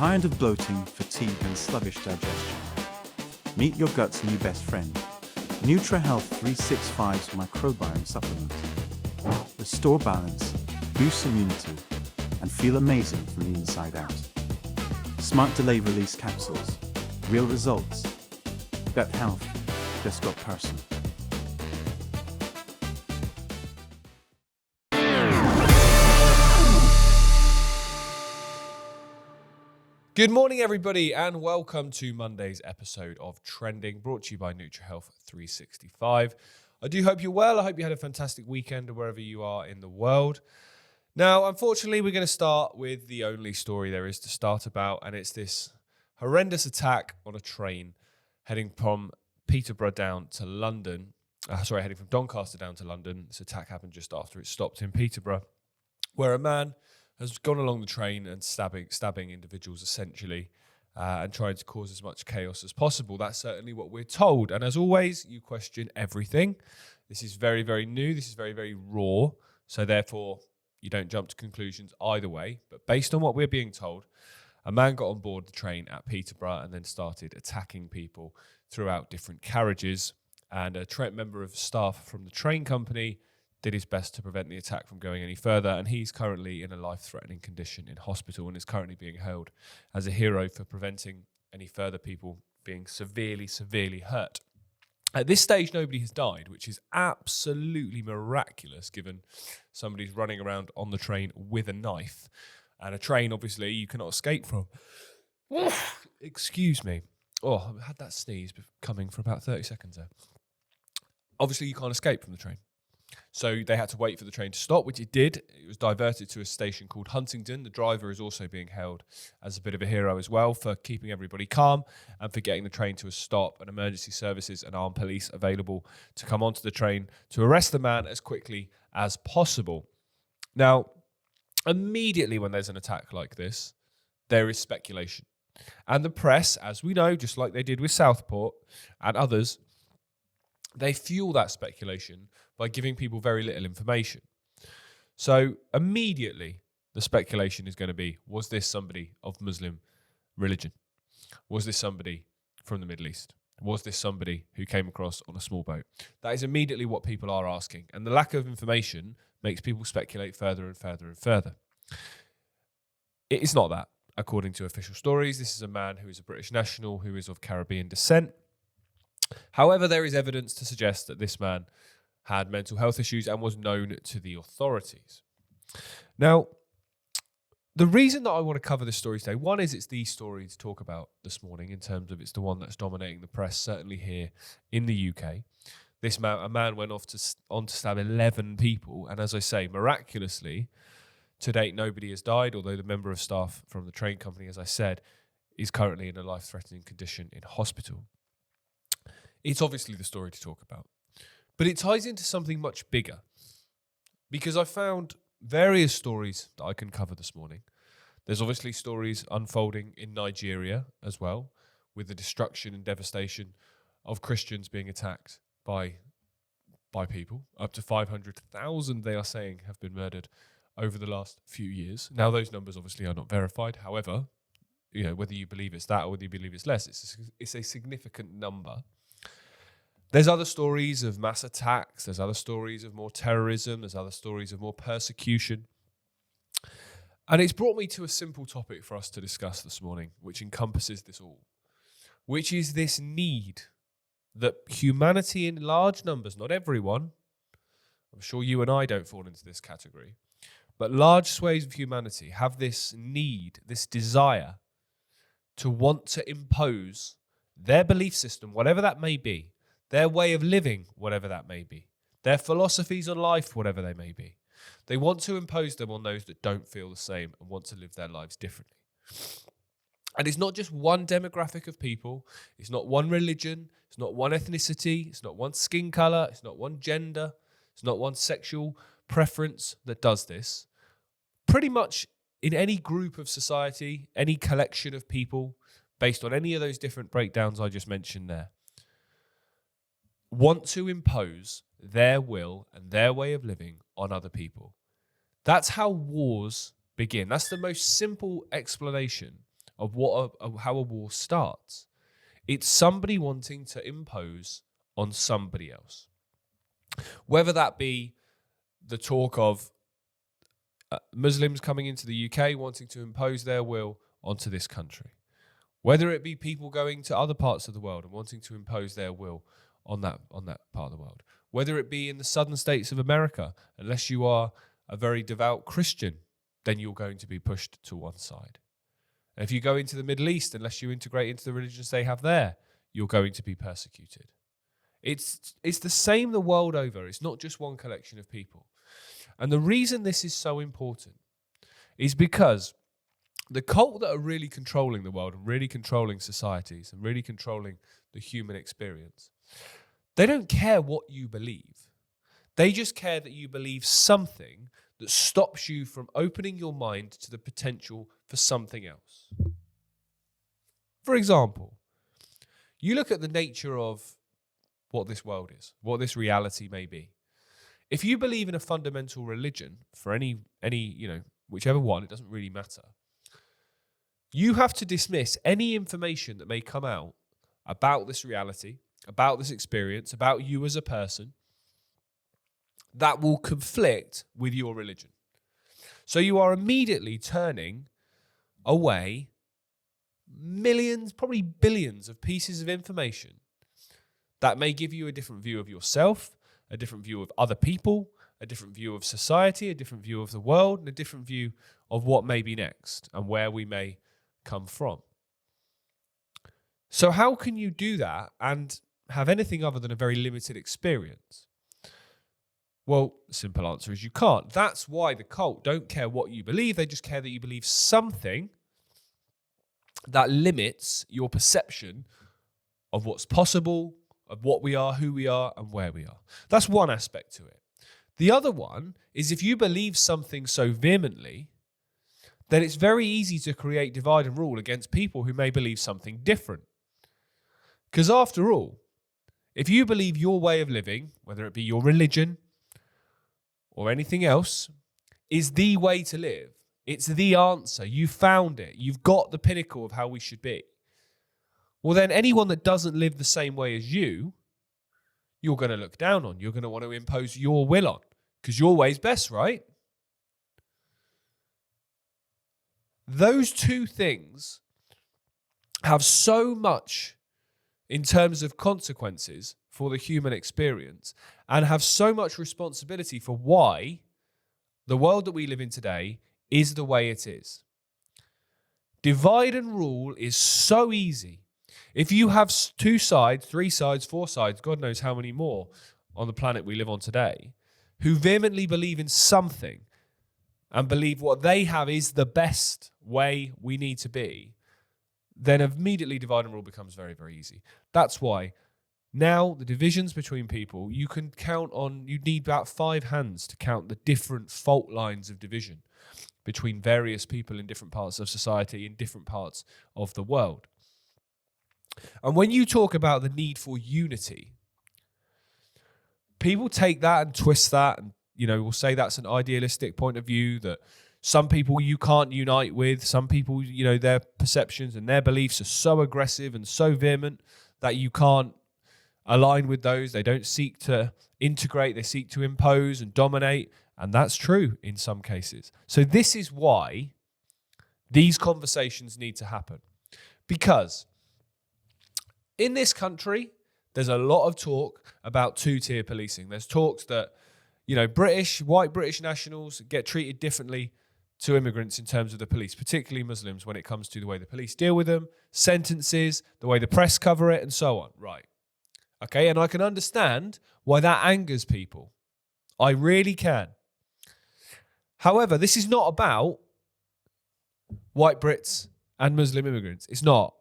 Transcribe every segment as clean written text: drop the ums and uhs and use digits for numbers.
Tired of bloating, fatigue and sluggish digestion? Meet your gut's new best friend, NutriHealth 365's microbiome supplement. Restore balance, boost immunity, and feel amazing from the inside out. Smart delay release capsules, real results. Gut health just got personal. Good morning, everybody, and welcome to Monday's episode of Trending, brought to you by NutriHealth 365. I do hope you're well. I hope you had a fantastic weekend wherever you are in the world. Now, unfortunately, we're going to start with the only story there is to start about, and it's this horrendous attack on a train heading from Peterborough down to London. Heading from Doncaster down to London. This attack happened just after it stopped in Peterborough, where a man has gone along the train and stabbing individuals essentially and trying to cause as much chaos as possible. That's certainly what we're told. And as always, you question everything. This is very, very new. This is very, very raw. So therefore, you don't jump to conclusions either way. But based on what we're being told, a man got on board the train at Peterborough and then started attacking people throughout different carriages. And a member of staff from the train company did his best to prevent the attack from going any further, and he's currently in a life-threatening condition in hospital and is currently being held as a hero for preventing any further people being severely, severely hurt. At this stage, nobody has died, which is absolutely miraculous given somebody's running around on the train with a knife, and a train, obviously, you cannot escape from. Excuse me. Oh, I had that sneeze coming for about 30 seconds there. Obviously, you can't escape from the train. So they had to wait for the train to stop, which it did. It was diverted to a station called Huntingdon. The driver is also being held as a bit of a hero as well for keeping everybody calm and for getting the train to a stop, and emergency services and armed police available to come onto the train to arrest the man as quickly as possible. Now, immediately when there's an attack like this, there is speculation. And the press, as we know, just like they did with Southport and others, they fuel that speculation by giving people very little information. So immediately, the speculation is going to be, was this somebody of Muslim religion? Was this somebody from the Middle East? Was this somebody who came across on a small boat? That is immediately what people are asking. And the lack of information makes people speculate further and further and further. It is not that, according to official stories. This is a man who is a British national, who is of Caribbean descent. However, there is evidence to suggest that this man had mental health issues and was known to the authorities. Now, the reason that I want to cover this story today, one is it's the story to talk about this morning in terms of it's the one that's dominating the press, certainly here in the UK. A man went on to stab 11 people, and as I say, miraculously, to date, nobody has died, although the member of staff from the train company, as I said, is currently in a life-threatening condition in hospital. It's obviously the story to talk about. But it ties into something much bigger, because I found various stories that I can cover this morning. There's obviously stories unfolding in Nigeria as well, with the destruction and devastation of Christians being attacked by people. Up to 500,000, they are saying, have been murdered over the last few years. Now, those numbers obviously are not verified. However, whether you believe it's that or whether you believe it's less, it's a significant number. There's other stories of mass attacks. There's other stories of more terrorism. There's other stories of more persecution. And it's brought me to a simple topic for us to discuss this morning, which encompasses this all, which is this need that humanity in large numbers, not everyone, I'm sure you and I don't fall into this category, but large swathes of humanity have this need, this desire to want to impose their belief system, whatever that may be, their way of living, whatever that may be, their philosophies on life, whatever they may be. They want to impose them on those that don't feel the same and want to live their lives differently. And it's not just one demographic of people. It's not one religion. It's not one ethnicity. It's not one skin color. It's not one gender. It's not one sexual preference that does this. Pretty much in any group of society, any collection of people, based on any of those different breakdowns I just mentioned there, want to impose their will and their way of living on other people. That's how wars begin. That's the most simple explanation of how a war starts. It's somebody wanting to impose on somebody else. Whether that be the talk of Muslims coming into the UK wanting to impose their will onto this country. Whether it be people going to other parts of the world and wanting to impose their will on that part of the world. Whether it be in the southern states of America, unless you are a very devout Christian, then you're going to be pushed to one side. And if you go into the Middle East, unless you integrate into the religions they have there, you're going to be persecuted. It's the same the world over. It's not just one collection of people. And the reason this is so important is because the cult that are really controlling the world and really controlling societies and really controlling the human experience, they don't care what you believe. They just care that you believe something that stops you from opening your mind to the potential for something else. For example, you look at the nature of what this world is, what this reality may be. If you believe in a fundamental religion for any whichever one, it doesn't really matter. You have to dismiss any information that may come out about this reality, about this experience, about you as a person, that will conflict with your religion. So you are immediately turning away millions, probably billions of pieces of information that may give you a different view of yourself, a different view of other people, a different view of society, a different view of the world, and a different view of what may be next and where we may come from. So how can you do that and have anything other than a very limited experience? Well, the simple answer is you can't. That's why the cult don't care what you believe. They just care that you believe something that limits your perception of what's possible, of what we are, who we are, and where we are. That's one aspect to it. The other one is if you believe something so vehemently, then it's very easy to create divide and rule against people who may believe something different. Because after all, if you believe your way of living, whether it be your religion or anything else, is the way to live, it's the answer, you found it, you've got the pinnacle of how we should be, well then anyone that doesn't live the same way as you, you're going to look down on, you're going to want to impose your will on, because your way's best, right? Those two things have so much in terms of consequences for the human experience and have so much responsibility for why the world that we live in today is the way it is. Divide and rule is so easy. If you have 2 sides, 3 sides, 4 sides, God knows how many more on the planet we live on today, who vehemently believe in something and believe what they have is the best way we need to be, then immediately divide and rule becomes very, very easy. That's why now the divisions between people, you can count on, you need about 5 hands to count the different fault lines of division between various people in different parts of society, in different parts of the world. And when you talk about the need for unity, people take that and twist that and, will say that's an idealistic point of view, that some people you can't unite with, some people, their perceptions and their beliefs are so aggressive and so vehement that you can't align with those. They don't seek to integrate, they seek to impose and dominate. And that's true in some cases. So this is why these conversations need to happen. Because in this country, there's a lot of talk about 2-tier policing. There's talks that, white British nationals get treated differently to immigrants in terms of the police, particularly Muslims, when it comes to the way the police deal with them, sentences, the way the press cover it, and so on. Right. Okay, and I can understand why that angers people. I really can. However, this is not about white Brits and Muslim immigrants. It's not.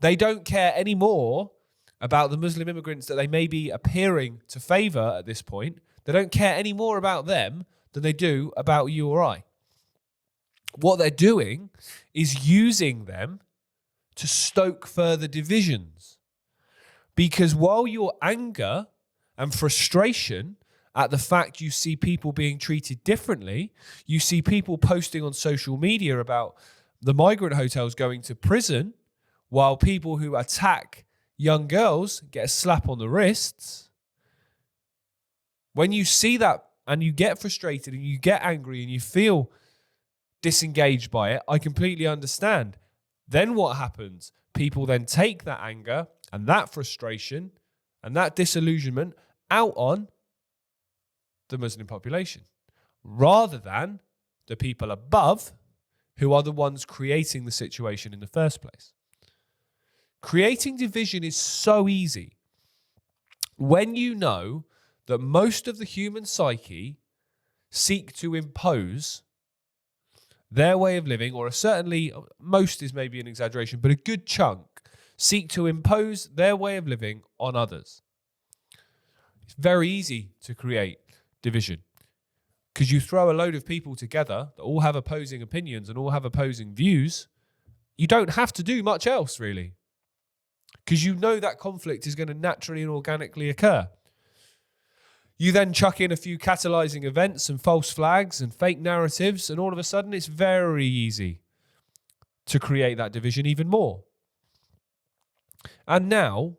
They don't care anymore about the Muslim immigrants that they may be appearing to favour at this point. They don't care any more about them than they do about you or I. What they're doing is using them to stoke further divisions. Because while your anger and frustration at the fact you see people being treated differently, you see people posting on social media about the migrant hotels going to prison while people who attack young girls get a slap on the wrists. When you see that and you get frustrated and you get angry and you feel disengaged by it, I completely understand. Then what happens? People then take that anger and that frustration and that disillusionment out on the Muslim population, rather than the people above who are the ones creating the situation in the first place. Creating division is so easy when you know that most of the human psyche seek to impose their way of living, or certainly most is maybe an exaggeration, but a good chunk seek to impose their way of living on others. It's very easy to create division because you throw a load of people together that all have opposing opinions and all have opposing views. You don't have to do much else, really, because you know that conflict is going to naturally and organically occur. You then chuck in a few catalyzing events and false flags and fake narratives, and all of a sudden it's very easy to create that division even more. And now,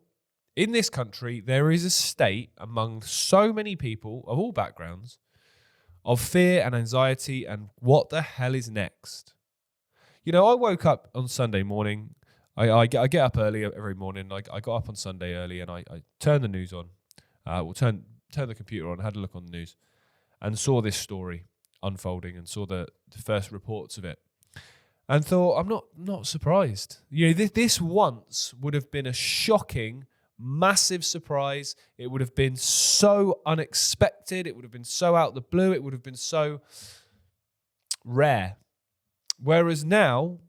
in this country, there is a state among so many people of all backgrounds of fear and anxiety and what the hell is next. You know, I woke up on Sunday morning. I get up early every morning. I got up on Sunday early and I turned the news on. Turn the computer on, had a look on the news, and saw this story unfolding and saw the first reports of it, and thought, I'm not surprised. You know, this once would have been a shocking, massive surprise. It would have been so unexpected. It would have been so out of the blue. It would have been so rare. Whereas now,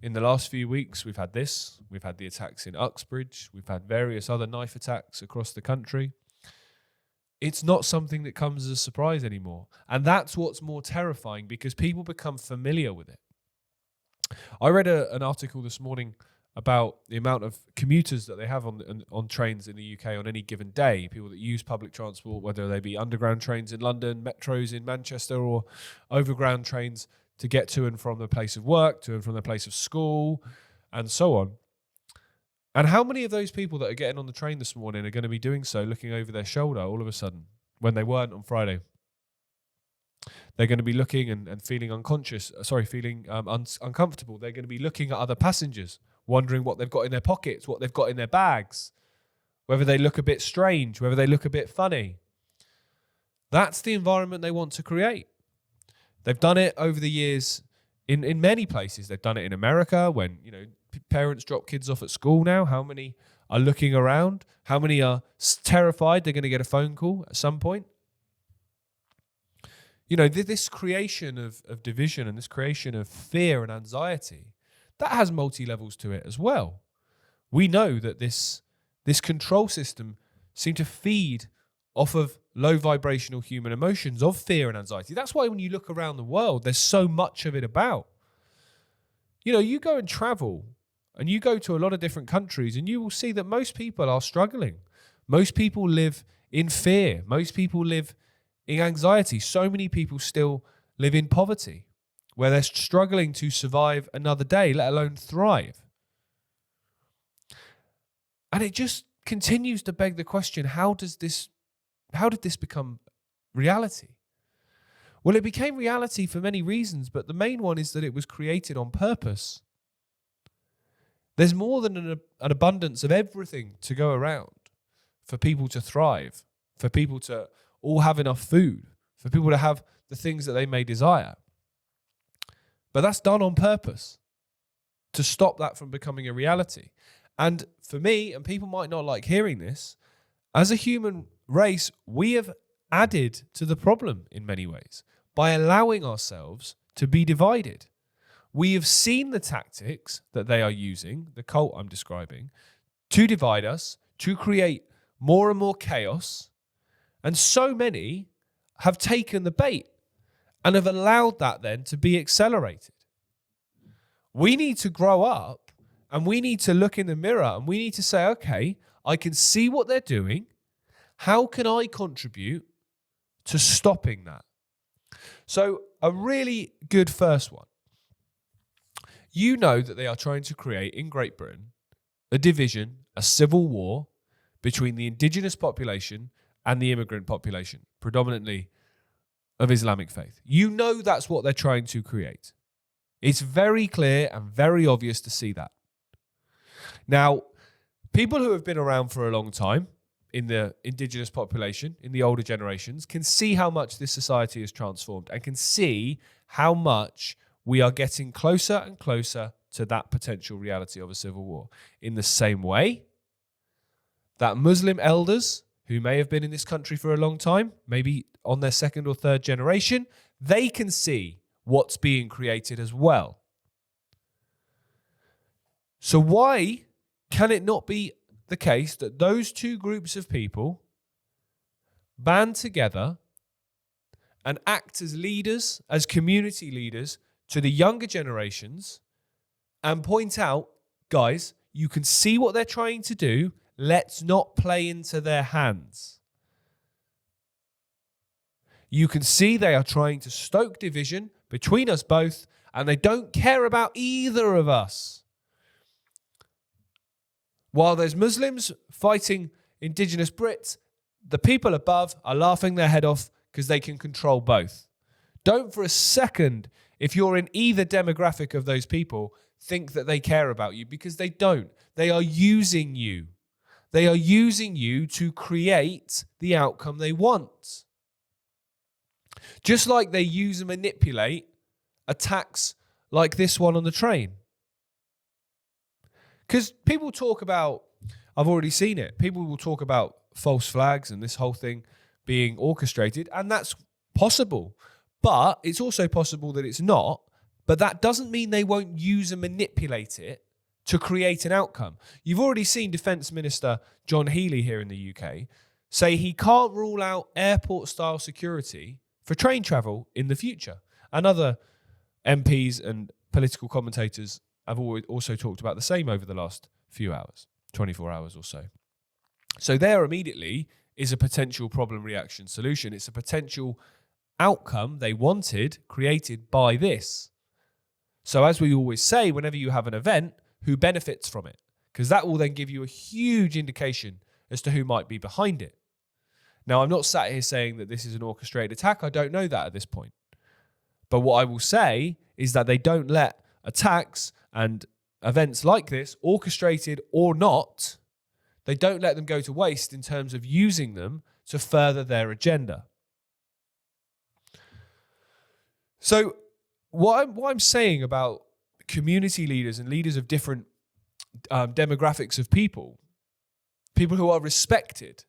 in the last few weeks, we've had this. We've had the attacks in Uxbridge. We've had various other knife attacks across the country. It's not something that comes as a surprise anymore. And that's what's more terrifying, because people become familiar with it. I read an article this morning about the amount of commuters that they have on trains in the UK on any given day, people that use public transport, whether they be underground trains in London, metros in Manchester, or overground trains to get to and from their place of work, to and from their place of school, and so on. And how many of those people that are getting on the train this morning are going to be doing so looking over their shoulder all of a sudden when they weren't on Friday? They're going to be looking and feeling uncomfortable. They're going to be looking at other passengers, wondering what they've got in their pockets, what they've got in their bags, whether they look a bit strange, whether they look a bit funny. That's the environment they want to create. They've done it over the years in many places. They've done it in America when, you know, parents drop kids off at school now. How many are looking around? How many are terrified they're going to get a phone call at some point? You know, this creation of division and this creation of fear and anxiety, that has multi-levels to it as well. We know that this control system seems to feed off of low vibrational human emotions of fear and anxiety. That's why when you look around the world, there's so much of it about. You know, you go and travel and you go to a lot of different countries and you will see that most people are struggling. Most people live in fear. Most people live in anxiety. So many people still live in poverty, where they're struggling to survive another day, let alone thrive. And it just continues to beg the question, how did this become reality? Well, it became reality for many reasons, but the main one is that it was created on purpose. There's more than an abundance of everything to go around for people to thrive, for people to all have enough food, for people to have the things that they may desire. But that's done on purpose to stop that from becoming a reality. And for me, and people might not like hearing this, as a human race, we have added to the problem in many ways by allowing ourselves to be divided. We have seen the tactics that they are using, the cult I'm describing, to divide us, to create more and more chaos. And so many have taken the bait and have allowed that then to be accelerated. We need to grow up and we need to look in the mirror and we need to say, okay, I can see what they're doing. How can I contribute to stopping that? So a really good first one You know that they are trying to create in Great Britain a division, a civil war between the indigenous population and the immigrant population, predominantly of Islamic faith. You know that's what they're trying to create. It's very clear and very obvious to see that. Now, people who have been around for a long time in the indigenous population, in the older generations, can see how much this society has transformed and can see how much we are getting closer and closer to that potential reality of a civil war. In the same way that Muslim elders who may have been in this country for a long time, maybe on their second or third generation, they can see what's being created as well. So why can it not be the case that those two groups of people band together and act as leaders, as community leaders to the younger generations and point out, guys, you can see what they're trying to do. Let's not play into their hands. You can see they are trying to stoke division between us both, and they don't care about either of us. While there's Muslims fighting indigenous Brits, the people above are laughing their head off because they can control both. Don't for a second, if you're in either demographic of those people, think that they care about you, because they don't. They are using you. They are using you to create the outcome they want. Just like they use and manipulate attacks like this one on the train. Because people talk about, I've already seen it, people will talk about false flags and this whole thing being orchestrated, and that's possible. But it's also possible that it's not, but that doesn't mean they won't use and manipulate it to create an outcome. You've already seen Defence Minister John Healey here in the UK say he can't rule out airport-style security for train travel in the future. And other MPs and political commentators have also talked about the same over the last few hours, 24 hours or so. So there immediately is a potential problem reaction solution. It's a potential outcome they wanted created by this. So as we always say, whenever you have an event, who benefits from it? Because that will then give you a huge indication as to who might be behind it. Now, I'm not sat here saying that this is an orchestrated attack. I don't know that at this point. But what I will say is that they don't let attacks and events like this, orchestrated or not, they don't let them go to waste in terms of using them to further their agenda. So what I'm saying about community leaders and leaders of different demographics of people who are respected,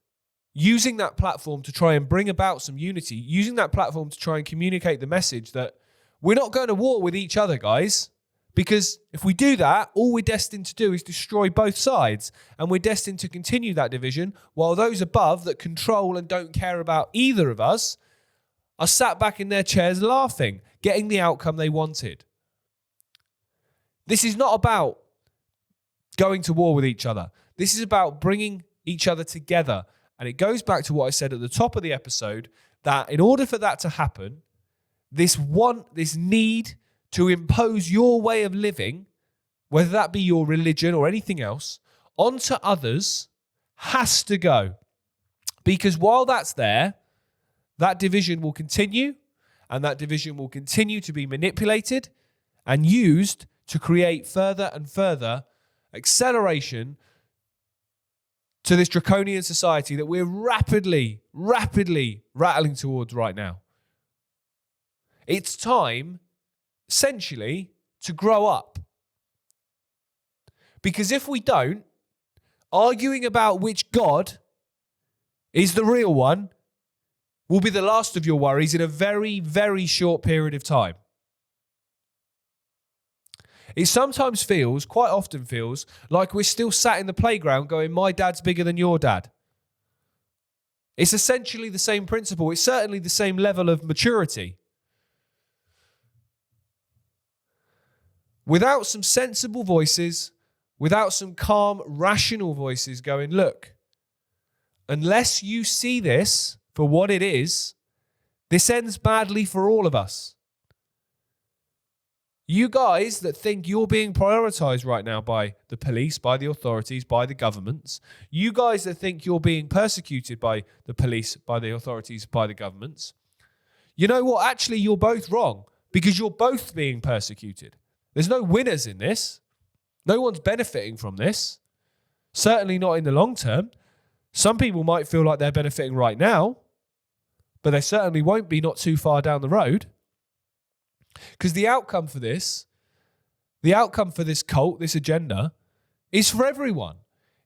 using that platform to try and bring about some unity, using that platform to try and communicate the message that we're not going to war with each other, guys, because if we do that, all we're destined to do is destroy both sides, and we're destined to continue that division, while those above that control and don't care about either of us are sat back in their chairs laughing, getting the outcome they wanted. This is not about going to war with each other. This is about bringing each other together. And it goes back to what I said at the top of the episode, that in order for that to happen, this need to impose your way of living, whether that be your religion or anything else, onto others has to go. Because while that's there, that division will continue, and that division will continue to be manipulated and used to create further and further acceleration to this draconian society that we're rapidly rattling towards right now. It's time, essentially, to grow up. Because if we don't, arguing about which God is the real one will be the last of your worries in a very, very short period of time. It sometimes feels, quite often feels, like we're still sat in the playground going, my dad's bigger than your dad. It's essentially the same principle. It's certainly the same level of maturity. Without some sensible voices, without some calm, rational voices going, look, unless you see this for what it is, this ends badly for all of us. You guys that think you're being prioritized right now by the police, by the authorities, by the governments, you guys that think you're being persecuted by the police, by the authorities, by the governments, you know what? Actually, you're both wrong because you're both being persecuted. There's no winners in this. No one's benefiting from this. Certainly not in the long term. Some people might feel like they're benefiting right now, but they certainly won't be not too far down the road. Because the outcome for this cult, this agenda, is for everyone.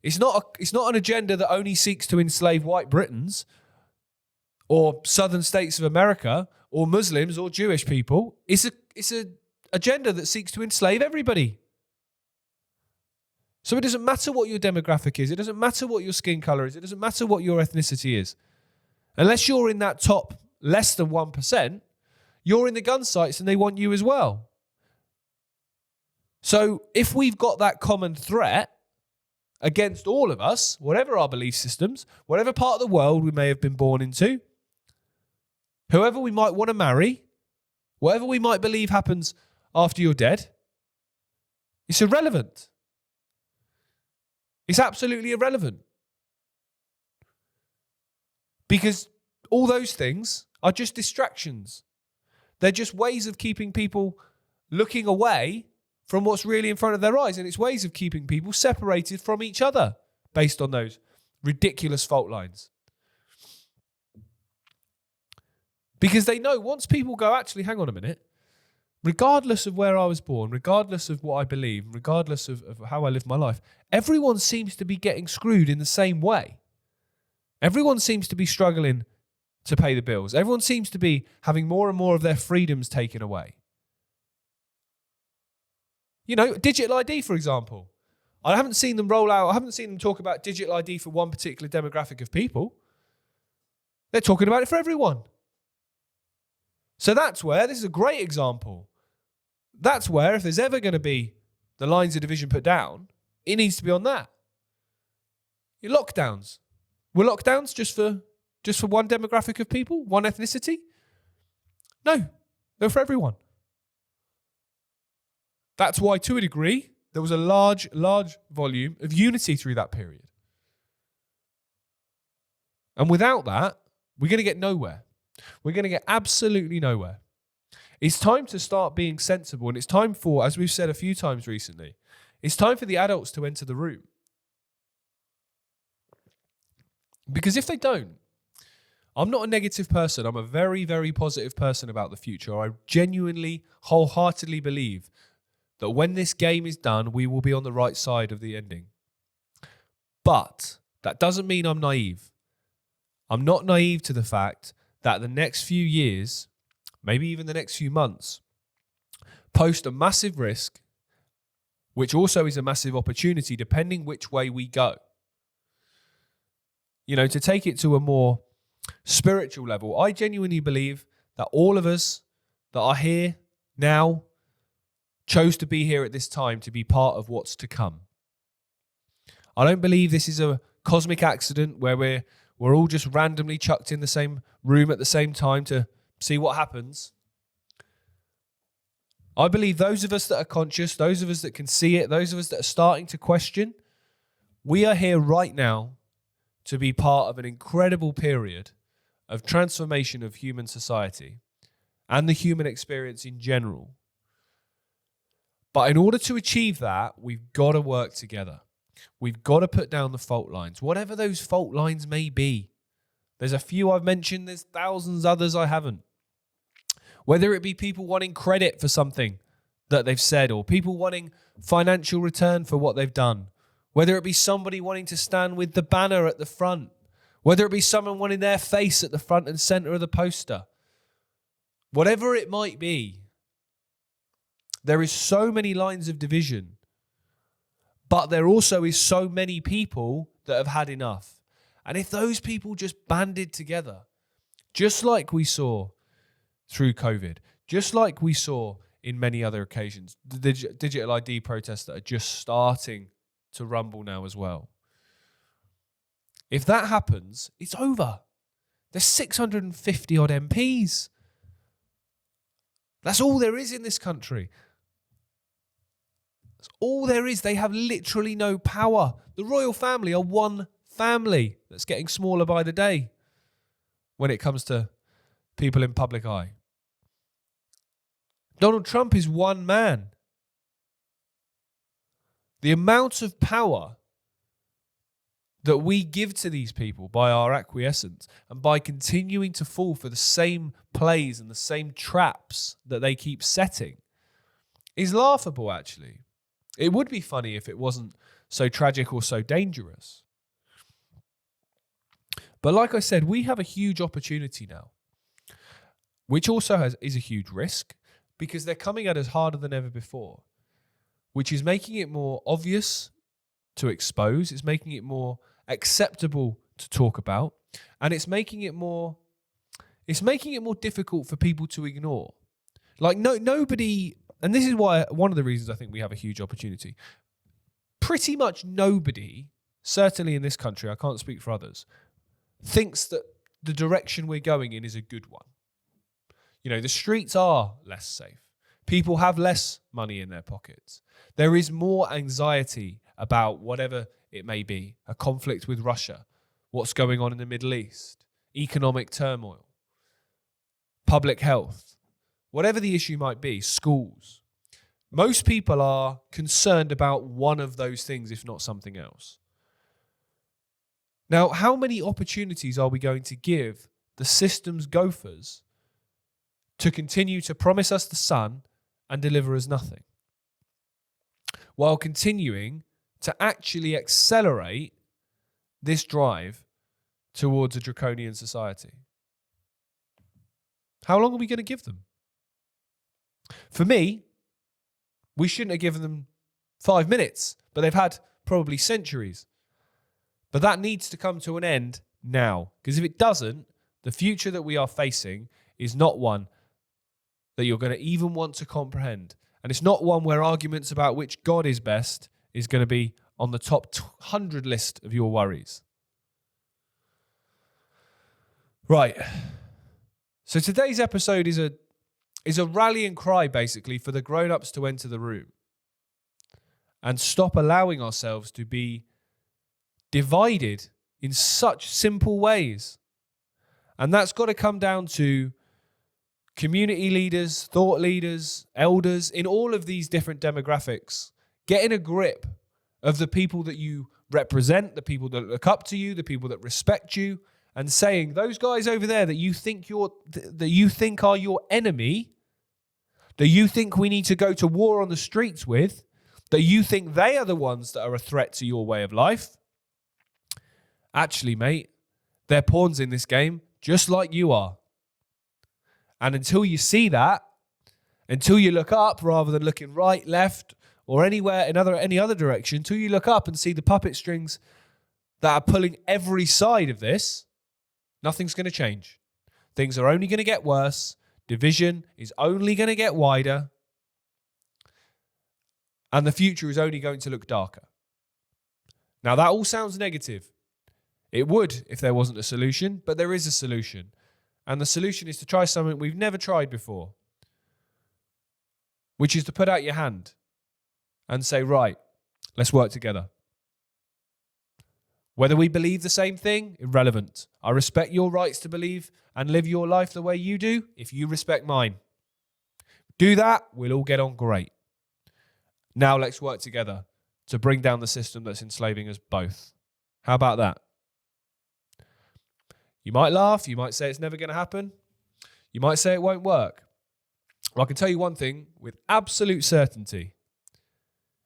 It's not an agenda that only seeks to enslave white Britons or southern states of America or Muslims or Jewish people. It's a agenda that seeks to enslave everybody. So it doesn't matter what your demographic is. It doesn't matter what your skin color is. It doesn't matter what your ethnicity is. Unless you're in that top less than 1%, you're in the gun sights and they want you as well. So if we've got that common threat against all of us, whatever our belief systems, whatever part of the world we may have been born into, whoever we might want to marry, whatever we might believe happens after you're dead, it's irrelevant. It's absolutely irrelevant. Because all those things are just distractions. They're just ways of keeping people looking away from what's really in front of their eyes. And it's ways of keeping people separated from each other based on those ridiculous fault lines. Because they know once people go, actually, hang on a minute, regardless of where I was born, regardless of what I believe, regardless of how I live my life, everyone seems to be getting screwed in the same way. Everyone seems to be struggling to pay the bills. Everyone seems to be having more and more of their freedoms taken away. You know, digital ID, for example. I haven't seen them roll out, I haven't seen them talk about digital ID for one particular demographic of people. They're talking about it for everyone. So that's where, this is a great example. That's where, if there's ever going to be the lines of division put down, it needs to be on that. Your lockdowns. Were lockdowns just for one demographic of people, one ethnicity? No, they're for everyone. That's why, to a degree, there was a large volume of unity through that period. And without that, we're going to get nowhere. We're going to get absolutely nowhere. It's time to start being sensible, and it's time for, as we've said a few times recently, it's time for the adults to enter the room. Because if they don't, I'm not a negative person. I'm a very, very positive person about the future. I genuinely, wholeheartedly believe that when this game is done, we will be on the right side of the ending. But that doesn't mean I'm naive. I'm not naive to the fact that the next few years, maybe even the next few months, pose a massive risk, which also is a massive opportunity, depending which way we go. You know, to take it to a more spiritual level, I genuinely believe that all of us that are here now chose to be here at this time to be part of what's to come. I don't believe this is a cosmic accident where we're all just randomly chucked in the same room at the same time to see what happens. I believe those of us that are conscious, those of us that can see it, those of us that are starting to question, we are here right now to be part of an incredible period of transformation of human society and the human experience in general. But in order to achieve that, we've got to work together. We've got to put down the fault lines, whatever those fault lines may be. There's a few I've mentioned, there's thousands others I haven't. Whether it be people wanting credit for something that they've said, or people wanting financial return for what they've done. Whether it be somebody wanting to stand with the banner at the front. Whether it be someone wanting their face at the front and center of the poster. Whatever it might be, there is so many lines of division. But there also is so many people that have had enough. And if those people just banded together, just like we saw through COVID, just like we saw in many other occasions, the digital ID protests that are just starting to rumble now as well. If that happens, it's over. There's 650 odd MPs. That's all there is in this country. That's all there is. They have literally no power. The royal family are one family that's getting smaller by the day when it comes to people in public eye. Donald Trump is one man. The amount of power that we give to these people by our acquiescence and by continuing to fall for the same plays and the same traps that they keep setting is laughable, actually. It would be funny if it wasn't so tragic or so dangerous. But like I said, we have a huge opportunity now, which also is a huge risk because they're coming at us harder than ever before, which is making it more obvious to expose. It's making it more acceptable to talk about, and it's making it more difficult for people to ignore. Like nobody, and this is why one of the reasons I think we have a huge opportunity. Pretty much nobody, certainly in this country, I can't speak for others, thinks that the direction we're going in is a good one. You know, the streets are less safe. People have less money in their pockets. There is more anxiety about whatever it may be, a conflict with Russia, what's going on in the Middle East, economic turmoil, public health, whatever the issue might be, schools. Most people are concerned about one of those things, if not something else. Now, how many opportunities are we going to give the system's gophers to continue to promise us the sun and deliver us nothing, while continuing to actually accelerate this drive towards a draconian society? How long are we going to give them? For me, we shouldn't have given them 5 minutes, but they've had probably centuries. But that needs to come to an end now, because if it doesn't, the future that we are facing is not one that you're going to even want to comprehend. And it's not one where arguments about which God is best is going to be on the top 100 list of your worries. Right. So today's episode is a rallying cry, basically, for the grown-ups to enter the room and stop allowing ourselves to be divided in such simple ways. And that's got to come down to community leaders, thought leaders, elders, in all of these different demographics, getting a grip of the people that you represent, the people that look up to you, the people that respect you, and saying, those guys over there that you think are your enemy, that you think we need to go to war on the streets with, that you think they are the ones that are a threat to your way of life. Actually, mate, they're pawns in this game, just like you are. And until you see that, until you look up rather than looking right, left, or anywhere in any other direction, until you look up and see the puppet strings that are pulling every side of this, nothing's going to change. Things are only going to get worse. Division is only going to get wider. And the future is only going to look darker. Now, that all sounds negative. It would if there wasn't a solution, but there is a solution. And the solution is to try something we've never tried before, which is to put out your hand and say, right, let's work together. Whether we believe the same thing, irrelevant. I respect your rights to believe and live your life the way you do, if you respect mine. Do that, we'll all get on great. Now let's work together to bring down the system that's enslaving us both. How about that? You might laugh, you might say it's never going to happen, you might say it won't work. Well, I can tell you one thing with absolute certainty.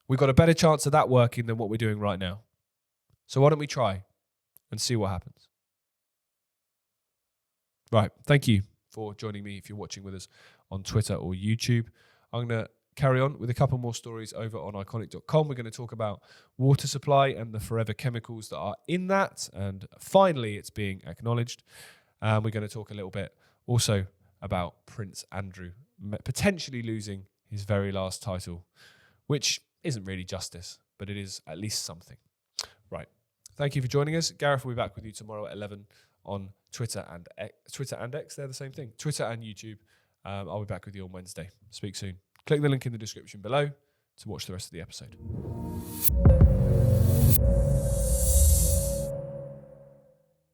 We've got a better chance of that working than what we're doing right now. So why don't we try and see what happens? Right, thank you for joining me if you're watching with us on Twitter or YouTube. I'm going to carry on with a couple more stories over on iconic.com. We're going to talk about water supply and the forever chemicals that are in that. And finally, it's being acknowledged. We're going to talk a little bit also about Prince Andrew potentially losing his very last title, which isn't really justice, but it is at least something. Right. Thank you for joining us. Gareth will be back with you tomorrow at 11 on Twitter and X. They're the same thing. Twitter and YouTube. I'll be back with you on Wednesday. Speak soon. Click the link in the description below. to watch the rest of the episode.